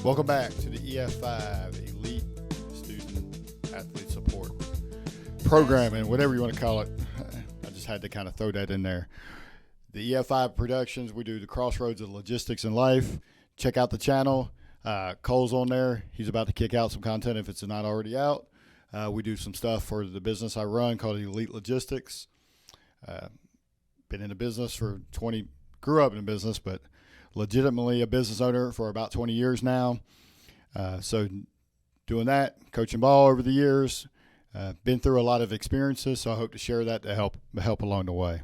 Welcome back to the EF5 Elite Student Athlete Support Program, and whatever you want to call it. I just had to kind of throw that in there. The EF5 Productions, we do the crossroads of logistics in life. Check out the channel. Cole's on there. He's about to kick out some content if it's not already out. We do some stuff for the business I run called Elite Logistics. Been in the business for grew up in the business, but legitimately a business owner for about 20 years now. So doing that, coaching ball over the years, been through a lot of experiences, so I hope to share that to help along the way.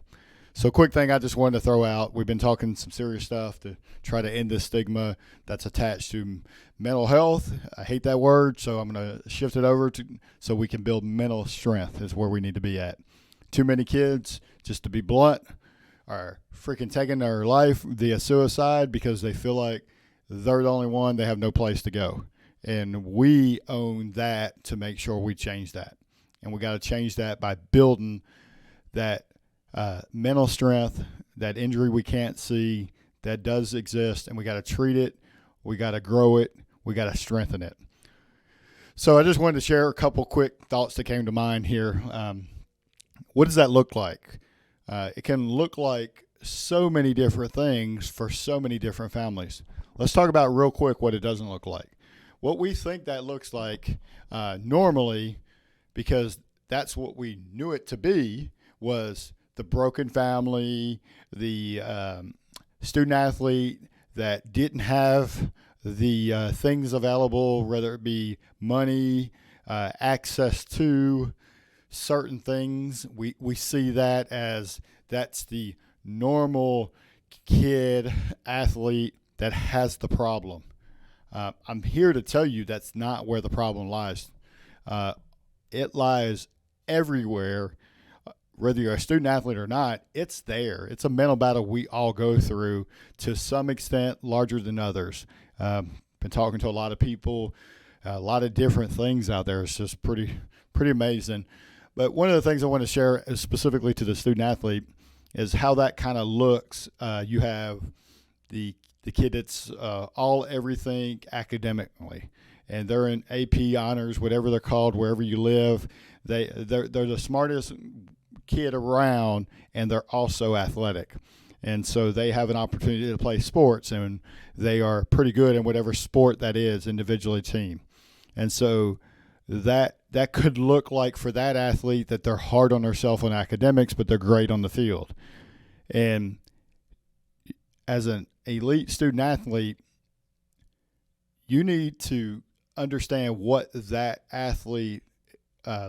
So quick thing I just wanted to throw out, we've been talking some serious stuff to try to end this stigma that's attached to mental health. I hate that word, so I'm going to shift it over so we can build mental strength is where we need to be at. Too many kids, just to be blunt, are freaking taking their life via suicide because they feel like they're the only one, they have no place to go. And we own that to make sure we change that. And we got to change that by building that mental strength, that injury we can't see, that does exist, and we got to treat it, we got to grow it, we got to strengthen it. So I just wanted to share a couple quick thoughts that came to mind here. What does that look like? It can look like so many different things for so many different families. Let's talk about real quick what it doesn't look like. What we think that looks like normally, because that's what we knew it to be, was the broken family, the student athlete that didn't have the things available, whether it be money, access to certain things. We see that as that's the normal kid athlete that has the problem. I'm here to tell you that's not where the problem lies. It lies everywhere. Whether you're a student athlete or not, it's there. It's a mental battle we all go through to some extent, larger than others. Been talking to a lot of people, a lot of different things out there. It's just pretty amazing. But one of the things I want to share specifically to the student athlete is how that kind of looks. You have the kid that's all everything academically, and they're in AP honors, whatever they're called, wherever you live. They're the smartest kid around, and they're also athletic. And so they have an opportunity to play sports, and they are pretty good in whatever sport that is, individually, team. And so that could look like for that athlete that they're hard on themselves on academics, but they're great on the field. And as an elite student athlete, you need to understand what that athlete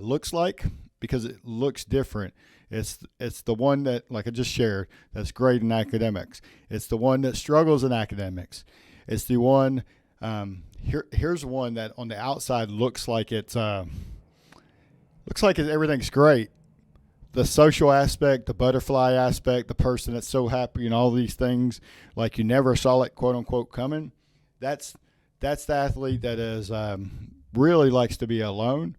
looks like, because it looks different. It's the one that, like I just shared, that's great in academics. It's the one that struggles in academics. It's the one here's one that on the outside looks like everything's great. The social aspect, the butterfly aspect, the person that's so happy and all these things, like you never saw it, quote unquote, coming. That's the athlete that is really likes to be alone.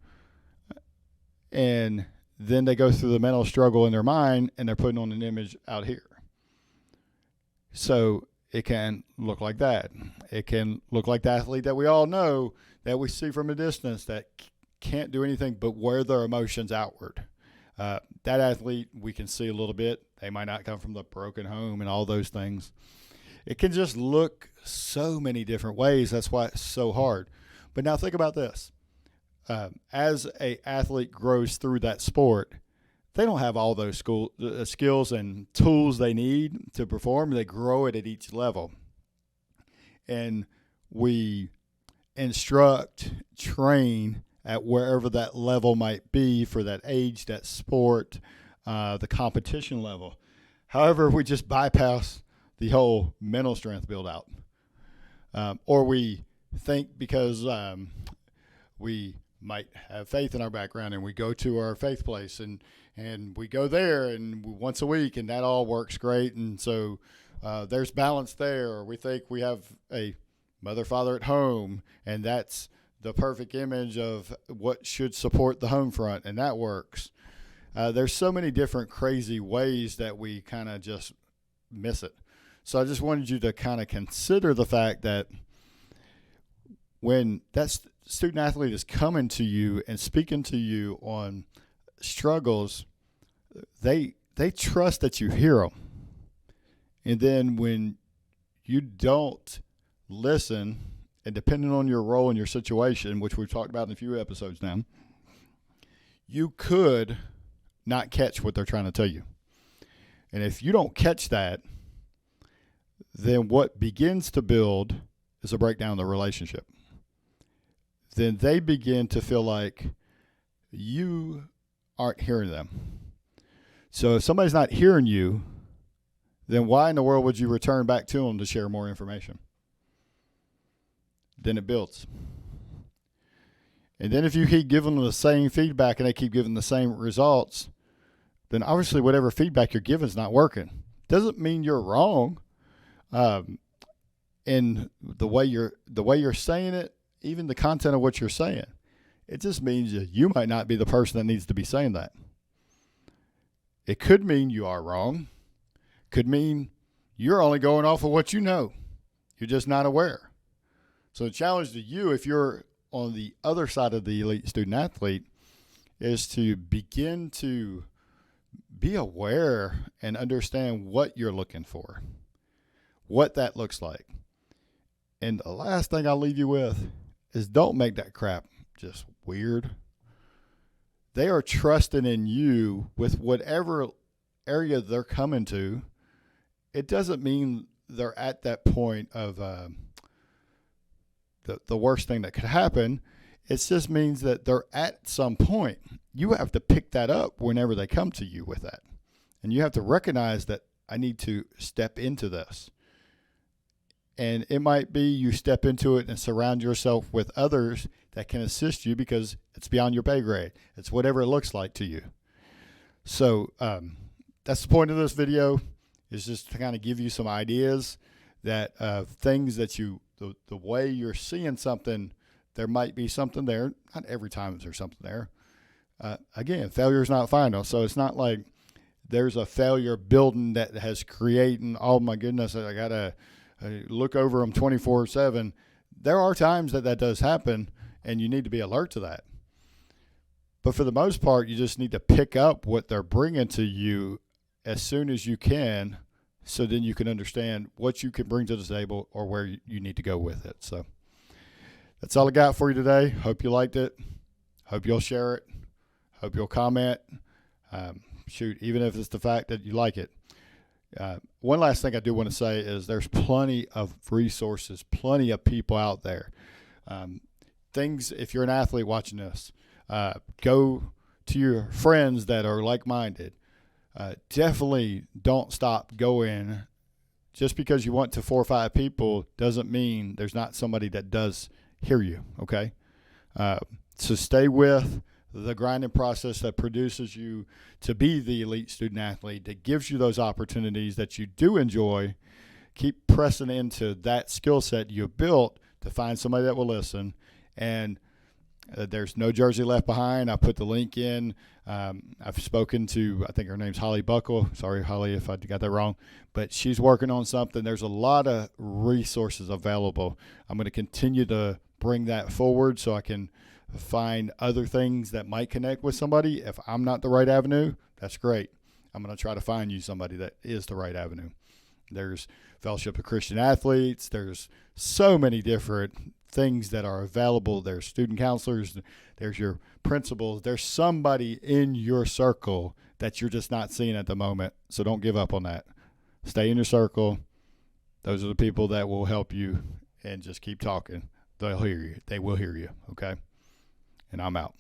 And then they go through the mental struggle in their mind, and they're putting on an image out here. So it can look like that. It can look like the athlete that we all know, that we see from a distance, that can't do anything but wear their emotions outward. That athlete, we can see a little bit. They might not come from the broken home and all those things. It can just look so many different ways. That's why it's so hard. But now think about this. As an athlete grows through that sport, they don't have all those skills and tools they need to perform. They grow it at each level. And we instruct, train at wherever that level might be for that age, that sport, the competition level. However, we just bypass the whole mental strength build out. Or we think because we might have faith in our background, and we go to our faith place and we go there and once a week, and that all works great. And so there's balance there. Or we think we have a mother, father at home, and that's the perfect image of what should support the home front, and that works. There's so many different crazy ways that we kind of just miss it. So I just wanted you to kind of consider the fact that when that student athlete is coming to you and speaking to you on struggles, they trust that you hear them. And then when you don't listen, and depending on your role in your situation, which we've talked about in a few episodes now, you could not catch what they're trying to tell you. And if you don't catch that, then what begins to build is a breakdown of the relationship. Then they begin to feel like you aren't hearing them. So if somebody's not hearing you, then why in the world would you return back to them to share more information? Then it builds. And then if you keep giving them the same feedback and they keep giving the same results, then obviously whatever feedback you're giving is not working. Doesn't mean you're wrong in the way you're saying it, even the content of what you're saying. It just means that you might not be the person that needs to be saying that. It could mean you are wrong. Could mean you're only going off of what you know. You're just not aware. So the challenge to you, if you're on the other side of the elite student athlete, is to begin to be aware and understand what you're looking for, what that looks like. And the last thing I'll leave you with is don't make that crap just weird. They are trusting in you with whatever area they're coming to. It doesn't mean they're at that point of the worst thing that could happen. It just means that they're at some point. You have to pick that up whenever they come to you with that. And you have to recognize that I need to step into this. And it might be you step into it and surround yourself with others that can assist you because it's beyond your pay grade. It's whatever it looks like to you. So that's the point of this video, is just to kind of give you some ideas that things that the way you're seeing something, there might be something there. Not every time is there something there. Again, failure is not final. So it's not like there's a failure building that has created, oh my goodness, I got to look over them 24/7. There are times that does happen, and you need to be alert to that. But for the most part, you just need to pick up what they're bringing to you as soon as you can, so then you can understand what you can bring to the table or where you need to go with it. So that's all I got for you today. Hope you liked it. Hope you'll share it. Hope you'll comment. Even if it's the fact that you like it. One last thing I do want to say is there's plenty of resources, plenty of people out there. If you're an athlete watching this, go to your friends that are like-minded. Definitely don't stop going. Just because you want to 4 or 5 people doesn't mean there's not somebody that does hear you, okay? So stay with the grinding process that produces you to be the elite student athlete, that gives you those opportunities that you do enjoy. Keep pressing into that skill set you built to find somebody that will listen. And there's no jersey left behind. I put the link in. I've spoken to, I think her name's Holly Buckle. Sorry, Holly, if I got that wrong. But she's working on something. There's a lot of resources available. I'm going to continue to bring that forward so I can find other things that might connect with somebody. If I'm not the right avenue, that's great. I'm going to try to find you somebody that is the right avenue. There's Fellowship of Christian Athletes. There's so many different things that are available. There's student counselors. There's your principals. There's somebody in your circle that you're just not seeing at the moment. So don't give up on that. Stay in your circle. Those are the people that will help you, and just keep talking. They'll hear you. They will hear you. Okay. And I'm out.